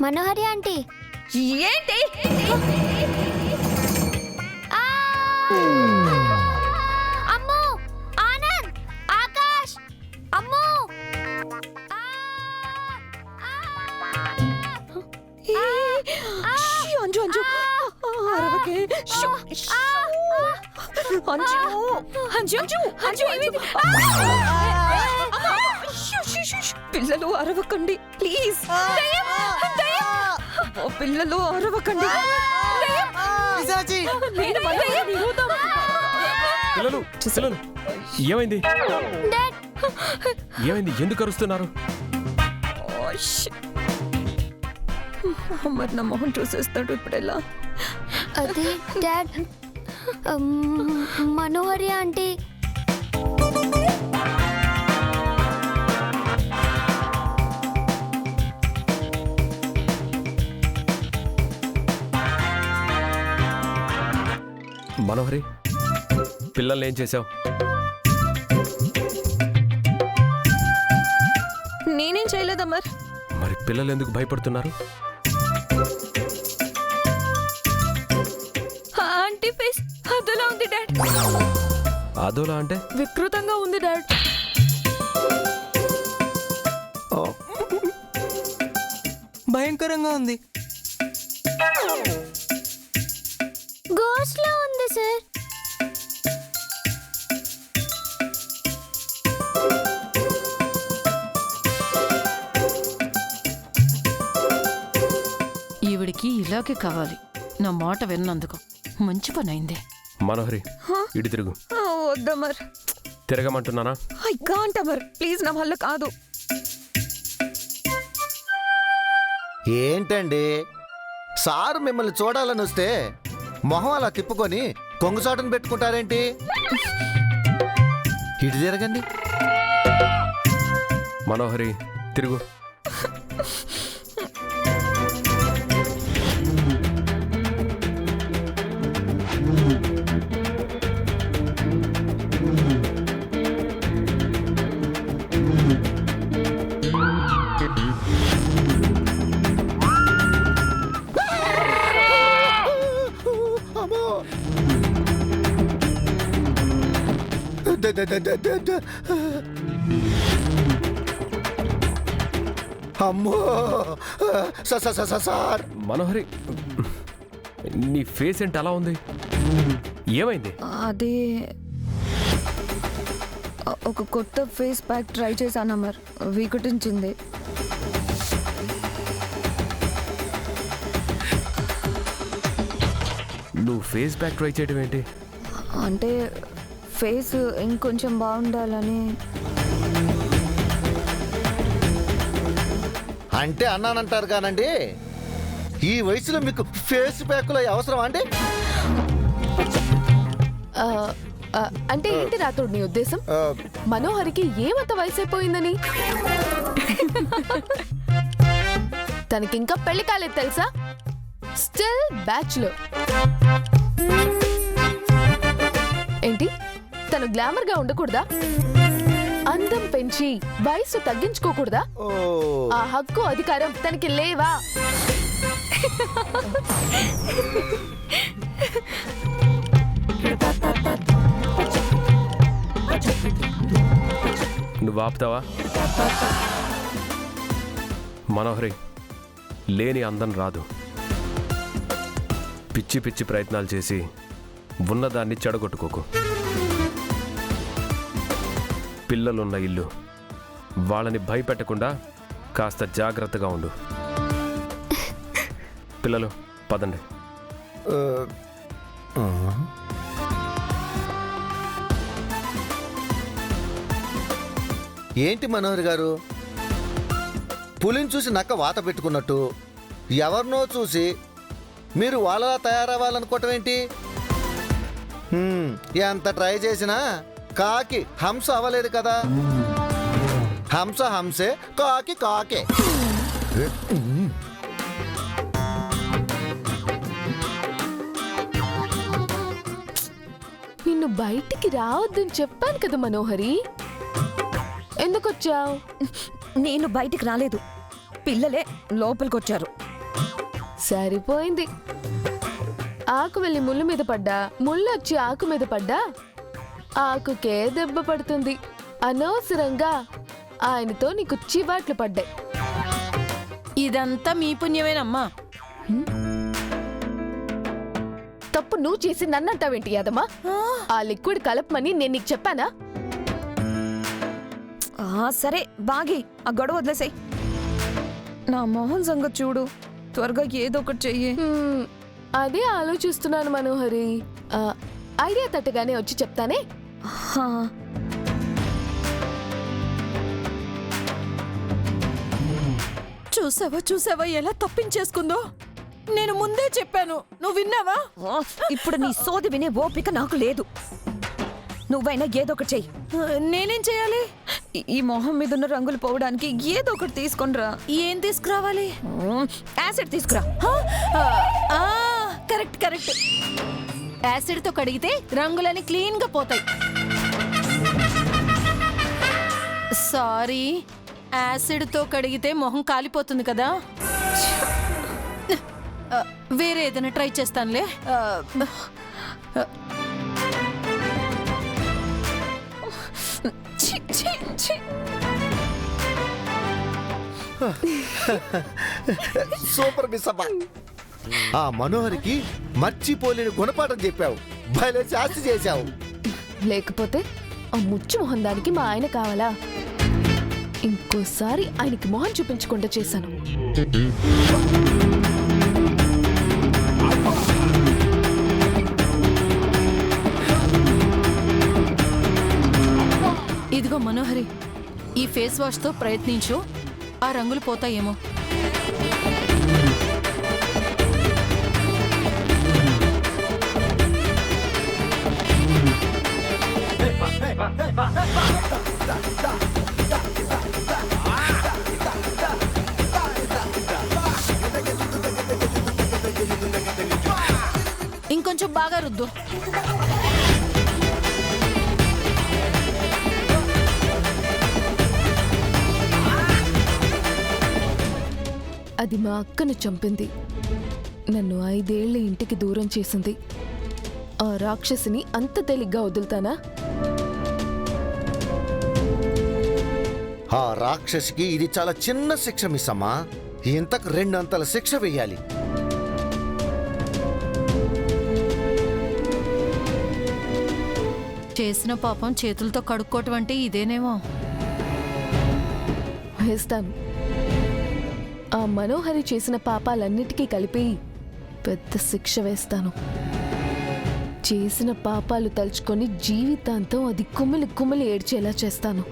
మనోహరి aunty ఏంటి? అమ్మో ఆనంద్ ఆకాష్ అమ్మో అంజు అంజు అరవకే. అంజు అంజు అంజు అంజు పిల్లలు అరవకండి ప్లీజ్. పిల్లలు అరవకండి. పిల్లలు పిల్లలు ఏమైంది? ఏమైంది? ఎందుకు అరుస్తున్నారు? మరి నా మొహం చూసేస్తాడు ఇప్పుడు ఎలా? అదే డాడ్ మనోహరి ఆంటీ మనోహరి పిల్లల్ని ఏం చేశావు? నేనేం చేయలేదమ్మా. మరి పిల్లలు ఎందుకు భయపడుతున్నారు? ఆంటీ ఫేస్ అదోలా ఉంది డాడ్. అదోలా అంటే? వికృతంగా ఉంది డాడ్. భయంకరంగా ఉంది. గోస్ట్ లా ఉంది సార్. ఈవిడికి ఇలాగే కావాలి. నా మాట విన్నందుకు మంచి పని అయింది. మనోహరి ఇటు తిరుగు. వద్దమ్మర్. తిరగమంటున్నానా? ఐ కాంట్ అమర్ ప్లీజ్, నా వల్ల కాదు. ఏంటండి సారు మిమ్మల్ని చూడాలని వస్తే మొహం అలా తిప్పుకొని కొంగుసాటును పెట్టుకుంటారేంటి? ఇటు తిరగండి. మనోహరి తిరుగు. అమ్మో సార్. మనోహరి నీ ఫేస్ ఏంటి అలా ఉంది? ఏమైంది? అదే ఒక కొత్త ఫేస్ ప్యాక్ ట్రై చేశాను అమర్, వికటించింది. నువ్వు ఫేస్ ప్యాక్ ట్రై చేయడం ఏంటి? అంటే ఫేస్ ఇంకొంచెం బాగుండాలని. అంటే అన్నానంటారు కానండి, ఈ వయసులో మీకు ఫేస్ ప్యాక్లో అవసరం అండి? అంటే ఏంటి రాతోడు నీ ఉద్దేశం? మనోహరికి ఏమంత వయసైపోయిందని? తనకింకా పెళ్లి కాలేదు తెలుసా? Still bachelor. ఏంటి తను గ్లామర్ గా ఉండకూడదా? అందం పెంచి వయసు తగ్గించుకోకూడదా? ఆ హక్కు అధికారం తనకి లేవా? నువ్వు ఆపుతావా? మనోహరి లేని అందం రాదు. పిచ్చి పిచ్చి ప్రయత్నాలు చేసి ఉన్నదాన్ని చెడగొట్టుకోకు. పిల్లలున్న ఇల్లు, వాళ్ళని భయపెట్టకుండా కాస్త జాగ్రత్తగా ఉండు. పిల్లలు పదండి. ఏంటి మనోహర్ గారు, పులిని చూసి నక్క వాత పెట్టుకున్నట్టు ఎవరినో చూసి మీరు వాళ్ళలా తయారవ్వాలనుకోవటం ఏంటి? ఎంత ట్రై చేసినా కాకి హంస అవ్వలేదు కదా. హంస హంసే, కాకి కాకే. నిన్ను బయటికి రావద్దని చెప్పాను కదా మనోహరి, ఎందుకొచ్చావు? నేను బయటికి రాలేదు, పిల్లలే లోపలికొచ్చారు. సరిపోయింది. ఆకు వెళ్ళి ముళ్ళు మీద పడ్డా, ముళ్ళు వచ్చి ఆకు మీద పడ్డా ఆకుకే దెబ్బ పడుతుంది. అనవసరంగా ఆయనతో నీకు చివాట్లు పడ్డాయి. ఇదంతా మీ పుణ్యమేనమ్మా. తప్పు నువ్వు చేసి నన్నంటావేంటి యాదమ్మా? ఆ లిక్విడ్ కలపమని నేను నీకు చెప్పానా? సరే బాగి, ఆ గొడవ వదిలేసాయి. నా మోహన్ సంగతి చూడు, త్వరగా ఏదో ఒకటి చెయ్యి. అదే ఆలోచిస్తున్నాను మనోహరి. ఐడియా తట్టగానే వచ్చి చెప్తానే. హా. చూసావా ఎలా తప్పించేసుకుందో? నేను ముందే చెప్పాను, నువ్వు విన్నావా? ఇప్పుడు నీ సోది వినే ఓపిక నాకు లేదు. నువ్వైనా ఏదో ఒకటి చెయ్యి. నేనేం చేయాలి? ఈ మొహం మీద ఉన్న రంగులు పోవడానికి ఏదో ఒకటి తీసుకొనిరా. ఏం తీసుకురావాలి? యాసిడ్ తీసుకురా. కరెక్ట్. యాసిడ్ తో కడిగితే రంగులని క్లీన్ గా పోతాయి. సారీ, యాసిడ్ తో కడిగితే మొహం కాలిపోతుంది కదా. వేరే ఏదైనా ట్రై చేస్తానులే. సూపర్ మిస్ అమ్మా. ఆ మనోహరికి మర్చిపోలేని గుణపాఠం చెప్పావు. భలే శాస్తి చేశావు. లేకపోతే ఆ ముచ్చు మొహం దానికి మా ఆయన కావాలా? ఇంకోసారి ఆయనకి మొహం చూపించకుండా చేశాను. ఇదిగో మనోహరి, ఈ ఫేస్ వాష్ తో ప్రయత్నించు, ఆ రంగులు పోతాయేమో. ఇంకొంచెం బాగా రుద్దు. అది మా అక్కను చంపింది, నన్ను 5 ఏళ్ల ఇంటికి దూరం చేసింది. ఆ రాక్షసిని అంత తేలిగ్గా వదులుతానా? ఆ రాక్షసికి ఇది చాలా చిన్న శిక్ష మిస్ అమ్మా. ఇంతకు 2 అంతల శిక్ష వెయ్యాలి. చేసిన పాపం చేతులతో కడుక్కోవటం అంటే ఇదేనేమో. వేస్తాను. ఆ మనోహరి చేసిన పాపాలన్నిటికీ కలిపి పెద్ద శిక్ష వేస్తాను. చేసిన పాపాలు తలుచుకొని జీవితాంతం అది కుమిలి కుమిలి ఏడ్చేలా చేస్తాను.